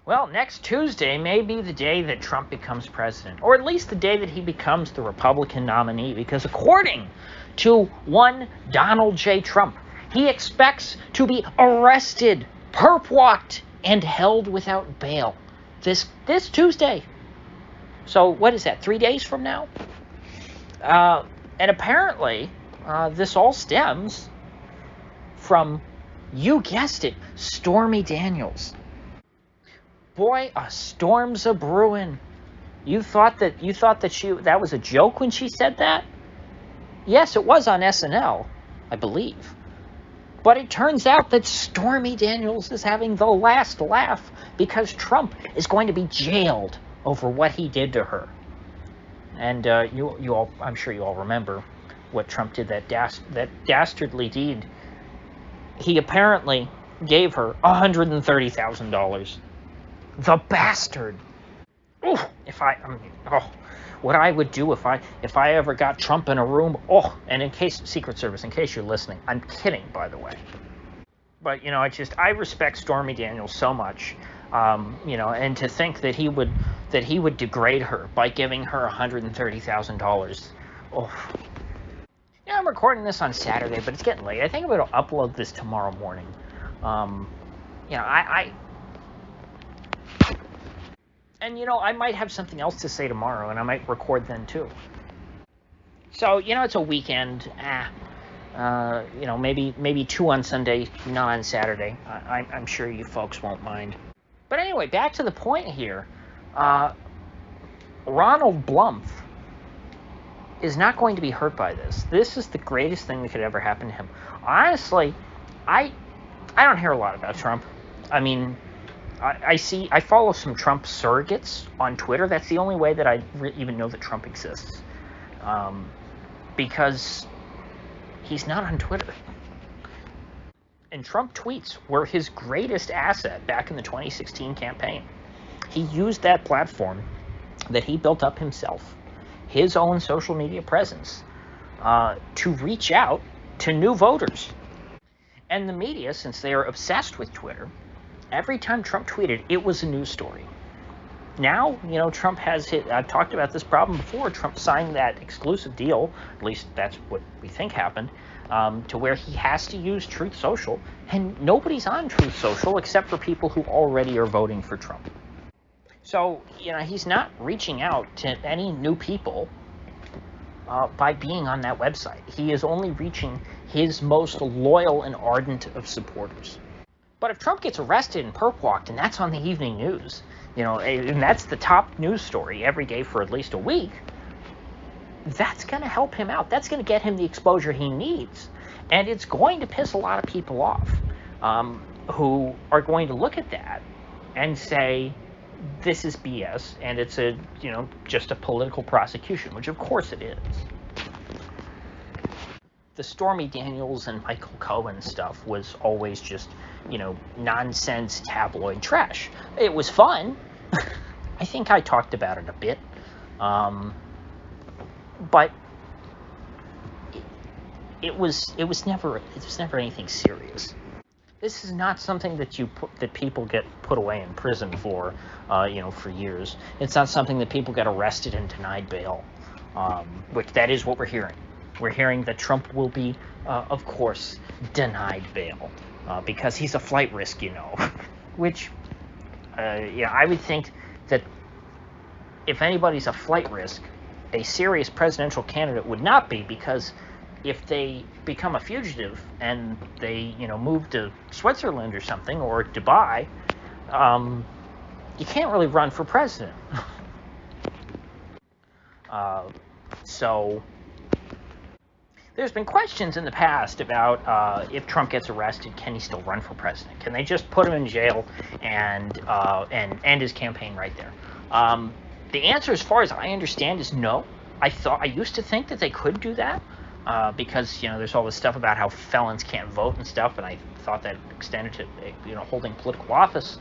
Well, next Tuesday may be the day that Trump becomes president, or at least the day that he becomes the Republican nominee, because according to one Donald J. Trump, he expects to be arrested, perp-walked, and held without bail this Tuesday. So what is that, 3 days from now? And apparently, this all stems from, you guessed it, Stormy Daniels. Boy, a storm's a brewing. You thought that that was a joke when she said that? Yes, it was on SNL, I believe. But it turns out that Stormy Daniels is having the last laugh because Trump is going to be jailed over what he did to her. And you all, I'm sure you all remember what Trump did, that dastardly deed. He apparently gave her $130,000. The bastard. Ooh, what I would do if I ever got Trump in a room. Oh, and in case, Secret Service, in case you're listening, I'm kidding, by the way. But, I respect Stormy Daniels so much, and to think that he would degrade her by giving her $130,000. Oh. I'm recording this on Saturday, but it's getting late. I think I'm going to upload this tomorrow morning. I might have something else to say tomorrow, and I might record then too. So, it's a weekend. Maybe 2 on Sunday, not on Saturday. I'm sure you folks won't mind. But anyway, back to the point here. Ronald Blumpf is not going to be hurt by this. This is the greatest thing that could ever happen to him. Honestly, I don't hear a lot about Trump. I mean, I follow some Trump surrogates on Twitter. That's the only way that I even know that Trump exists. Because he's not on Twitter. And Trump tweets were his greatest asset back in the 2016 campaign. He used that platform that he built up himself, his own social media presence, to reach out to new voters. And the media, since they are obsessed with Twitter, every time Trump tweeted, it was a news story. Now, Trump has hit, I've talked about this problem before, Trump signed that exclusive deal, at least that's what we think happened, to where he has to use Truth Social, and nobody's on Truth Social except for people who already are voting for Trump. So, he's not reaching out to any new people by being on that website. He is only reaching his most loyal and ardent of supporters. But if Trump gets arrested and perp-walked, and that's on the evening news, and that's the top news story every day for at least a week, that's going to help him out. That's going to get him the exposure he needs. And it's going to piss a lot of people off who are going to look at that and say, this is BS, and it's just a political prosecution, which of course it is. The Stormy Daniels and Michael Cohen stuff was always just, nonsense tabloid trash. It was fun. I think I talked about it a bit. But it was never anything serious. This is not something that people get put away in prison for, for years. It's not something that people get arrested and denied bail, which that is what we're hearing. We're hearing that Trump will be, of course, denied bail because he's a flight risk, which, I would think that if anybody's a flight risk, a serious presidential candidate would not be, because if they become a fugitive and they, move to Switzerland or something, or Dubai, you can't really run for president. So there's been questions in the past about if Trump gets arrested, can he still run for president? Can they just put him in jail and end his campaign right there? The answer, as far as I understand, is no. I used to think that they could do that. Because, there's all this stuff about how felons can't vote and stuff, and I thought that extended to, holding political office.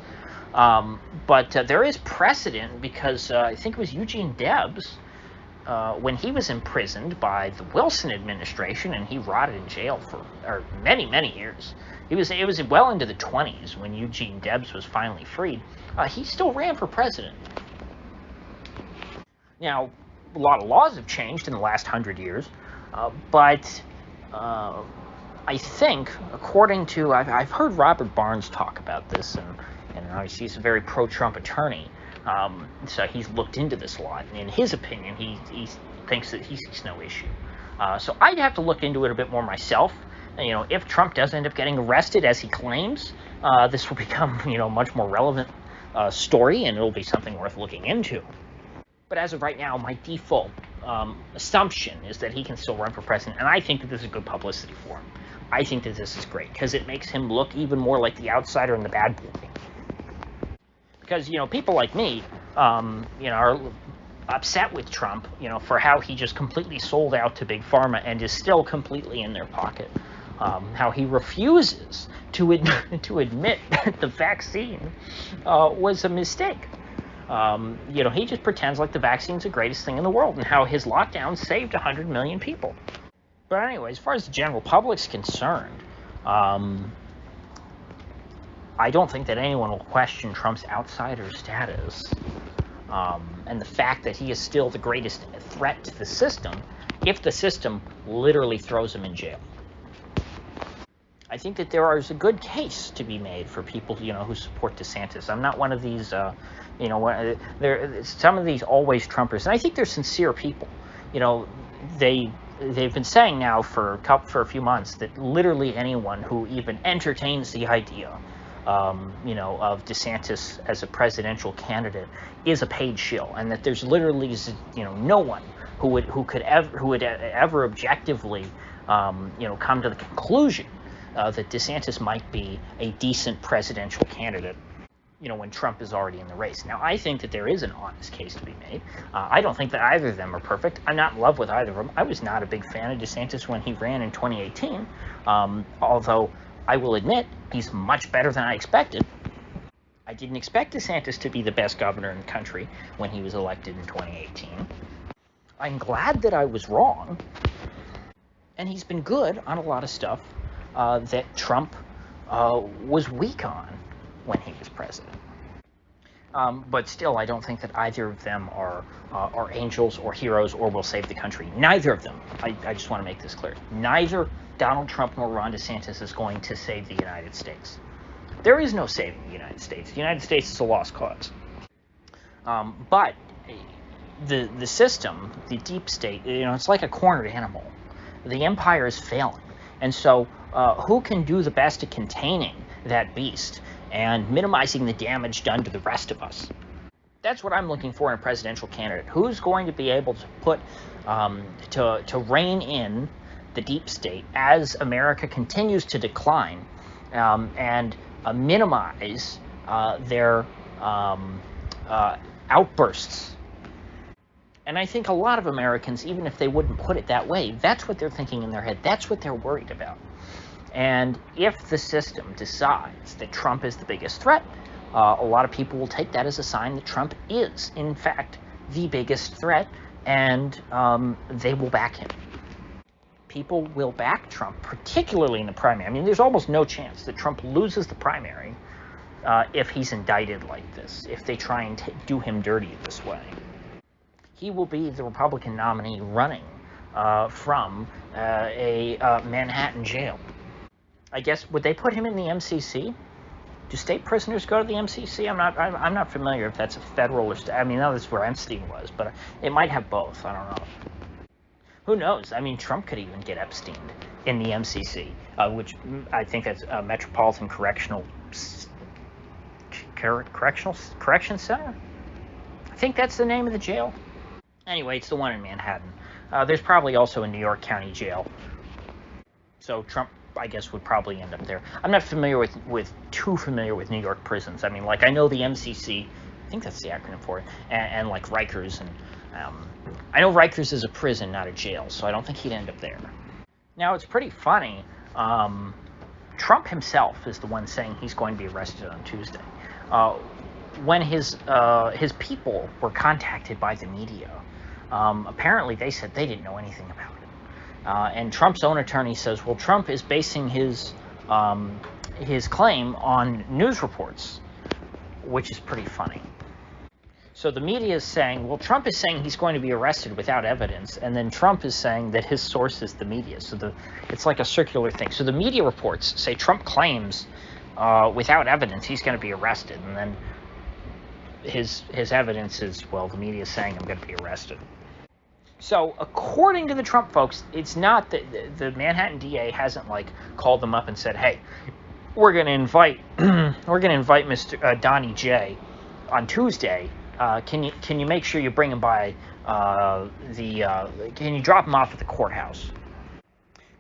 But there is precedent because I think it was Eugene Debs when he was imprisoned by the Wilson administration, and he rotted in jail for many, many years. It was well into the 20s when Eugene Debs was finally freed. He still ran for president. Now, a lot of laws have changed in the last 100 years, but I think, according to, I've heard Robert Barnes talk about this, and he's a very pro-Trump attorney, so he's looked into this a lot, and in his opinion, he thinks that he sees no issue. So I'd have to look into it a bit more myself. You know, if Trump does end up getting arrested, as he claims, this will become, a much more relevant story, and it'll be something worth looking into. But as of right now, my default assumption is that he can still run for president, and I think that this is good publicity for him. I think that this is great, because it makes him look even more like the outsider and the bad boy. Because, people like me, are upset with Trump, for how he just completely sold out to Big Pharma and is still completely in their pocket. How he refuses to admit that the vaccine was a mistake. He just pretends like the vaccine's the greatest thing in the world, and how his lockdown saved 100 million people. But anyway, as far as the general public's concerned, I don't think that anyone will question Trump's outsider status, and the fact that he is still the greatest threat to the system, if the system literally throws him in jail. I think that there is a good case to be made for people, who support DeSantis. I'm not one of these, some of these always Trumpers, and I think they're sincere people. They've been saying now for a few months that literally anyone who even entertains the idea, of DeSantis as a presidential candidate is a paid shill, and that there's literally, no one who would ever objectively, come to the conclusion that DeSantis might be a decent presidential candidate, when Trump is already in the race. Now, I think that there is an honest case to be made. I don't think that either of them are perfect. I'm not in love with either of them. I was not a big fan of DeSantis when he ran in 2018, although I will admit he's much better than I expected. I didn't expect DeSantis to be the best governor in the country when he was elected in 2018. I'm glad that I was wrong, and he's been good on a lot of stuff that Trump was weak on when he was president. But still, I don't think that either of them are angels or heroes or will save the country. Neither of them. I just want to make this clear. Neither Donald Trump nor Ron DeSantis is going to save the United States. There is no saving the United States. The United States is a lost cause. But the system, the deep state, it's like a cornered animal. The empire is failing. And so who can do the best at containing that beast and minimizing the damage done to the rest of us? That's what I'm looking for in a presidential candidate. Who's going to be able to put, to rein in the deep state as America continues to decline, and minimize their outbursts. And I think a lot of Americans, even if they wouldn't put it that way, that's what they're thinking in their head. That's what they're worried about. And if the system decides that Trump is the biggest threat, a lot of people will take that as a sign that Trump is, in fact, the biggest threat, and they will back him. People will back Trump, particularly in the primary. I mean, there's almost no chance that Trump loses the primary if he's indicted like this, if they try and do him dirty this way. He will be the Republican nominee running from a Manhattan jail. I guess, would they put him in the MCC? Do state prisoners go to the MCC? I'm not familiar if that's a federal or state. I mean, that's where Epstein was, but it might have both. I don't know. Who knows? I mean, Trump could even get Epstein in the MCC, which I think that's Metropolitan Correctional Center. I think that's the name of the jail. Anyway, it's the one in Manhattan. There's probably also a New York County jail. So Trump, I guess, would probably end up there. I'm not too familiar with New York prisons. I mean, like, I know the MCC, I think that's the acronym for it, and like Rikers, and I know Rikers is a prison, not a jail, so I don't think he'd end up there. Now, it's pretty funny. Trump himself is the one saying he's going to be arrested on Tuesday. When his people were contacted by the media, Apparently, they said they didn't know anything about it. And Trump's own attorney says, well, Trump is basing his claim on news reports, which is pretty funny. So the media is saying, well, Trump is saying he's going to be arrested without evidence, and then Trump is saying that his source is the media. So it's like a circular thing. So the media reports say Trump claims without evidence he's going to be arrested, and then his evidence is, well, the media is saying I'm going to be arrested. So according to the Trump folks, it's not that the Manhattan DA hasn't like called them up and said, hey, we're going to invite Mr. Donnie J on Tuesday. Can you make sure you bring him by can you drop him off at the courthouse?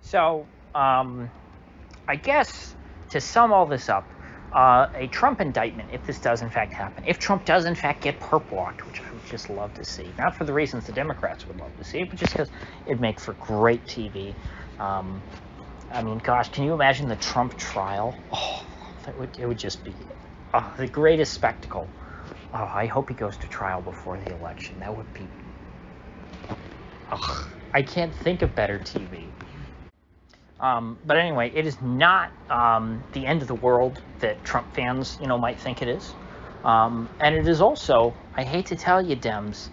So I guess to sum all this up, a Trump indictment, if this does in fact happen, if Trump does in fact get perp walked, which I would just love to see, not for the reasons the Democrats would love to see, but just because it'd make for great TV. I mean, gosh, can you imagine the Trump trial? Oh, it would just be the greatest spectacle. Oh, I hope he goes to trial before the election. That would be... Oh, I can't think of better TV. But anyway, it is not the end of the world that Trump fans, might think it is. And it is also, I hate to tell you, Dems,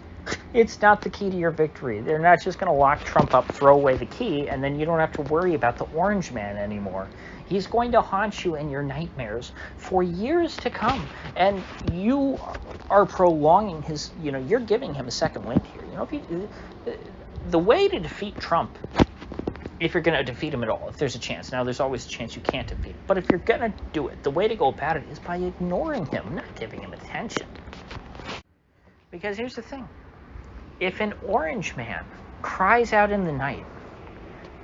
it's not the key to your victory. They're not just going to lock Trump up, throw away the key, and then you don't have to worry about the orange man anymore. He's going to haunt you in your nightmares for years to come. And you are prolonging his, you're giving him a second wind here. The way to defeat Trump, if you're going to defeat him at all, if there's a chance. Now, there's always a chance you can't defeat him. But if you're going to do it, the way to go about it is by ignoring him, not giving him attention. Because here's the thing. If an orange man cries out in the night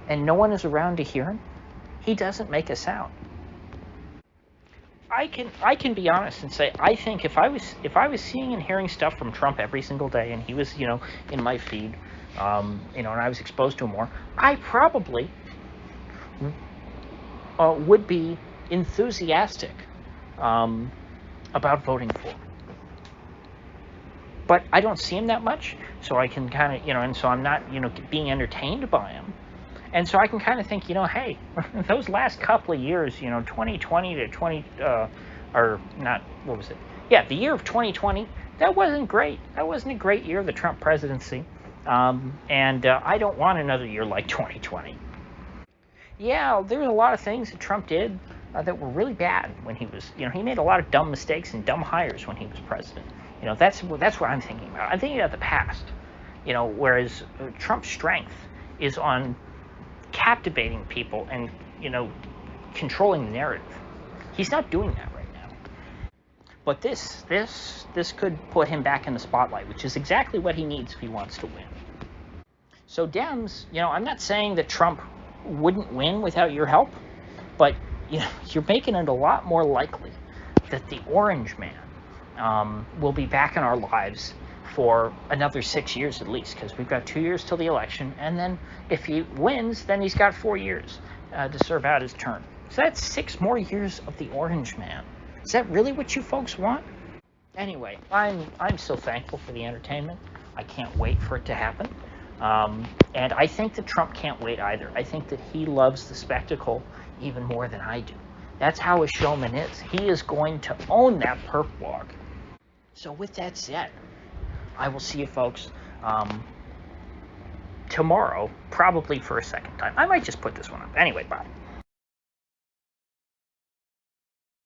and no one is around to hear him, he doesn't make a sound. I can be honest and say, I think if I was seeing and hearing stuff from Trump every single day, and he was, in my feed, and I was exposed to him more, I probably would be enthusiastic about voting for him. But I don't see him that much, so I can kind of, and so I'm not, being entertained by him. And so I can kind of think, hey, those last couple of years, 2020 to 20, or not, what was it? Yeah, the year of 2020, that wasn't great. That wasn't a great year of the Trump presidency. And I don't want another year like 2020. Yeah, there were a lot of things that Trump did that were really bad when he was, he made a lot of dumb mistakes and dumb hires when he was president. That's what I'm thinking about. I'm thinking about the past, whereas Trump's strength is on captivating people and, controlling the narrative. He's not doing that right now. But this could put him back in the spotlight, which is exactly what he needs if he wants to win. So Dems, I'm not saying that Trump wouldn't win without your help, but, you're making it a lot more likely that the orange man will be back in our lives for another 6 years at least, because we've got 2 years till the election, and then if he wins, then he's got 4 years to serve out his term. So that's 6 more years of the orange man. Is that really what you folks want? Anyway, I'm so thankful for the entertainment. I can't wait for it to happen. And I think that Trump can't wait either. I think that he loves the spectacle even more than I do. That's how a showman is. He is going to own that perp walk. So with that said, I will see you folks tomorrow, probably for a second time. I might just put this one up. Anyway, bye.